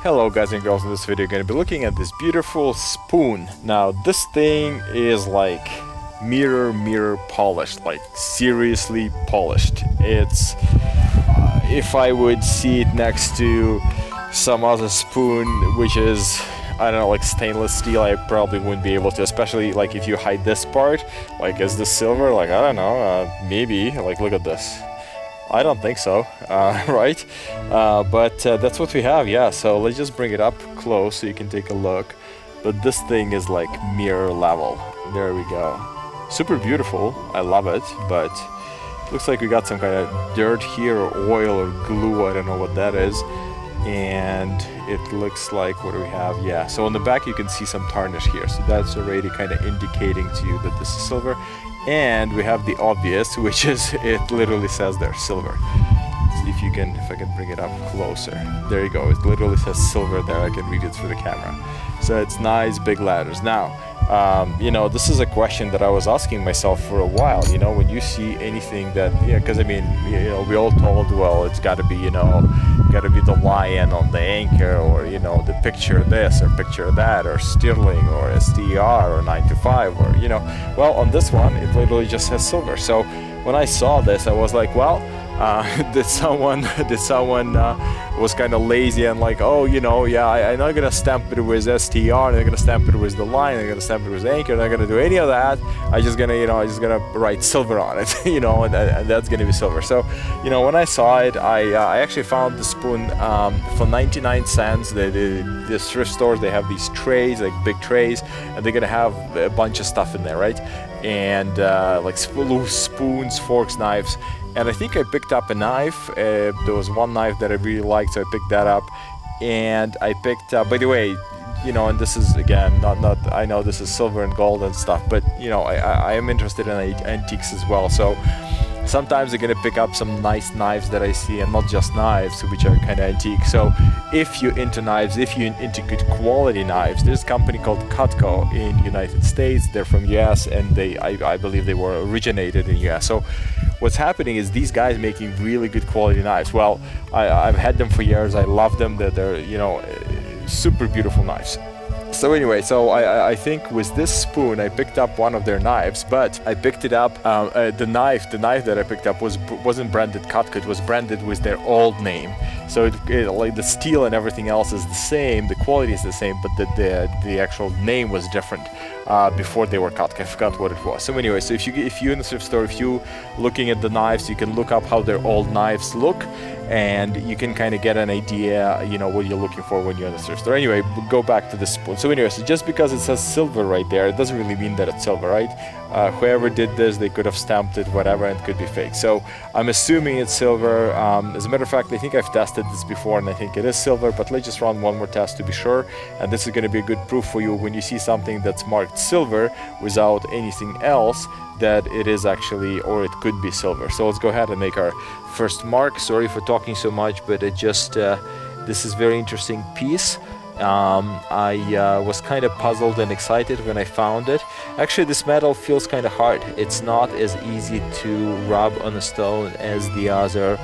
Hello guys and girls, in this video we're going to be looking at this beautiful spoon. Now this thing is like mirror polished, like seriously polished. It's if I would see it next to some other spoon which is, I don't know, like stainless steel, I probably wouldn't be able to, especially like if you hide this part, like is this silver, like I don't know, maybe, like look at this. I don't think so, right? But that's what we have, yeah. So let's just bring it up close so you can take a look. But this thing is like mirror level. There we go. Super beautiful. I love it. But looks like we got some kind of dirt here, or oil, or glue. I don't know what that is. And it looks like, what do we have? Yeah. So on the back you can see some tarnish here. So that's already kind of indicating to you that this is silver. And we have the obvious, which is, it literally says there, silver. See if I can bring it up closer. There you go, it literally says silver there. I can read it through the camera. So it's nice big letters. Now, you know, this is a question that I was asking myself for a while, you know, when you see anything that, yeah, because I mean, you know, we all told, well, it's got to be, you know, got to be the lion on the anchor, or, you know, the picture this or picture that, or Stirling or STR or 9 to 5, or, you know, well, on this one it literally just says silver. So when I saw this, I was like, well, did someone was kind of lazy and like, oh, you know, yeah, I'm not gonna stamp it with STR, and I'm gonna stamp it with the line, I'm gonna stamp it with anchor, I'm not gonna do any of that. I'm just gonna write silver on it, you know, and that's gonna be silver. So, you know, when I saw it, I actually found the spoon for 99 cents. The thrift stores, they have these trays, like big trays, and they're gonna have a bunch of stuff in there, right? And like loose spoons, forks, knives. And I think I picked up a knife. There was one knife that I really liked, so I picked that up. And I picked up, by the way, you know, and this is again not I know this is silver and gold and stuff, but you know, I am interested in antiques as well. So sometimes I'm gonna pick up some nice knives that I see, and not just knives which are kind of antique. So if you're into knives, if you're into good quality knives, there's a company called Cutco in United States. They're from US, and I believe they were originated in US. So what's happening is these guys making really good quality knives. Well, I've had them for years. I love them. They're you know, super beautiful knives. So anyway, so I think with this spoon I picked up one of their knives, but I picked it up, the knife that I picked up wasn't branded Cutco, it was branded with their old name. So it like the steel and everything else is the same, the quality is the same, but the actual name was different before they were Cutco. I forgot what it was. So anyway, so if you're in the thrift store, if you looking at the knives, you can look up how their old knives look, and you can kind of get an idea, you know, what you're looking for when you're in the thrift store. Anyway, go back to the spoon. So anyway, so just because it says silver right there, it doesn't really mean that it's silver, right? Whoever did this, they could have stamped it, whatever, and it could be fake. So I'm assuming it's silver. As a matter of fact, I think I've tested this before, and I think it is silver, but let's just run one more test to be sure. And this is going to be a good proof for you when you see something that's marked silver without anything else, that it is actually, or it could be silver. So let's go ahead and make our first mark. Sorry for talking so much, but it just this is very interesting piece. I was kind of puzzled and excited when I found it. Actually, this metal feels kind of hard. It's not as easy to rub on a stone as the other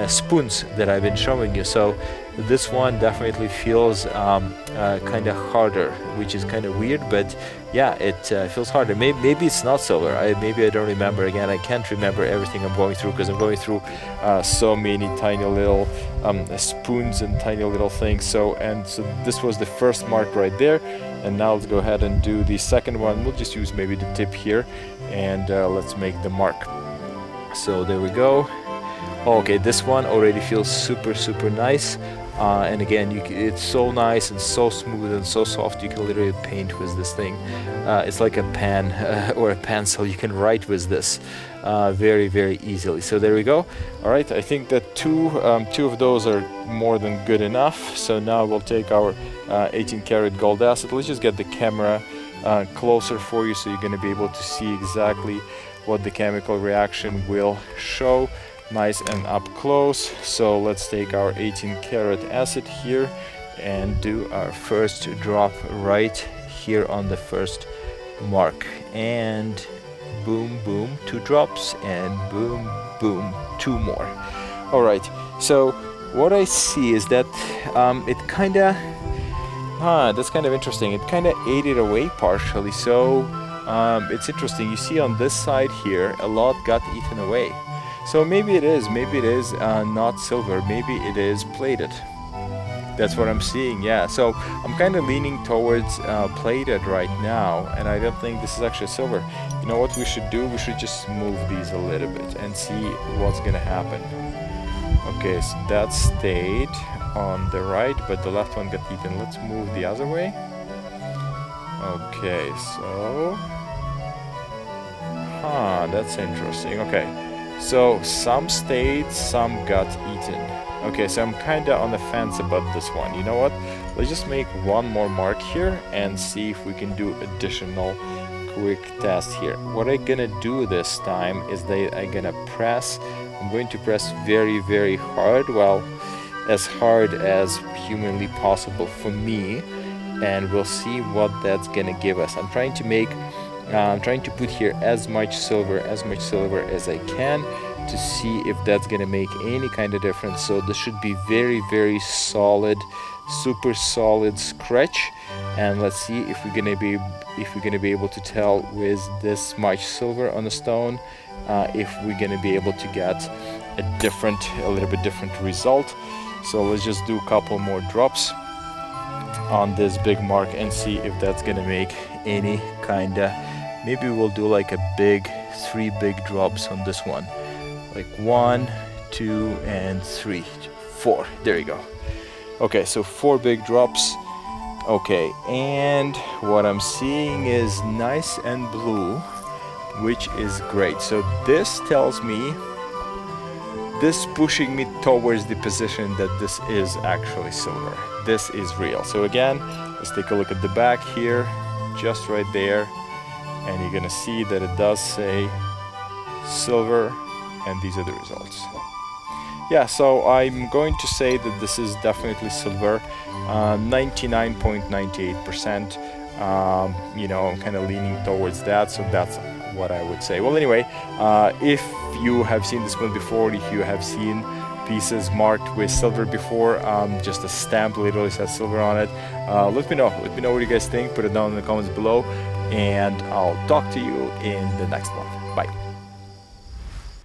spoons that I've been showing you. So this one definitely feels kind of harder, which is kind of weird, but yeah, it feels harder. Maybe it's not silver. Maybe I don't remember. Again, I can't remember everything I'm going through, because I'm going through so many tiny little spoons and tiny little things. So this was the first mark right there, and now let's go ahead and do the second one. We'll just use maybe the tip here, and let's make the mark. So there we go. Okay, this one already feels super nice. And again, it's so nice and so smooth and so soft. You can literally paint with this thing. It's like a pen or a pencil. You can write with this very easily. So there we go. All right, I think that two of those are more than good enough. So now we'll take our 18 karat gold acid. Let's just get the camera closer for you, so you're going to be able to see exactly what the chemical reaction will show. Nice and up close. So let's take our 18 karat acid here and do our first drop right here on the first mark, and boom 2 drops, and boom 2 more. All right, so what I see is that it kind of, that's kind of interesting. It kind of ate it away partially. So it's interesting. You see on this side here, a lot got eaten away. So maybe it is not silver. Maybe it is plated. That's what I'm seeing, yeah. So I'm kind of leaning towards plated right now, and I don't think this is actually silver. You know what we should do? We should just move these a little bit and see what's gonna happen. Okay, so that stayed on the right, but the left one got eaten. Let's move the other way. Okay, so... that's interesting. Okay, so some stayed, some got eaten. Okay, so I'm kinda on the fence about this one. You know what? Let's just make one more mark here and see if we can do additional quick test here. What I'm gonna do this time is that I'm going to press very, very hard. Well, as hard as humanly possible for me, and we'll see what that's gonna give us. I'm trying to put here as much silver as I can, to see if that's gonna make any kind of difference. So this should be very, very solid, super solid scratch, and let's see if we're gonna be able to tell with this much silver on the stone, if we're gonna be able to get a little bit different result. So let's just do a couple more drops on this big mark and see if that's gonna make any kind of, maybe we'll do like three big drops on this one. Like 1, 2, and 3, 4. There you go. Okay, so 4 big drops. Okay, and what I'm seeing is nice and blue, which is great. So this tells me, this pushing me towards the position that this is actually silver. This is real. So again, let's take a look at the back here, just right there, and you're gonna see that it does say silver. And these are the results. Yeah, so I'm going to say that this is definitely silver, 99.98%. You know, I'm kind of leaning towards that, so that's what I would say. Well, anyway, if you have seen this one before, if you have seen pieces marked with silver before, just a stamp literally says silver on it, let me know what you guys think. Put it down in the comments below, and I'll talk to you in the next one. Bye.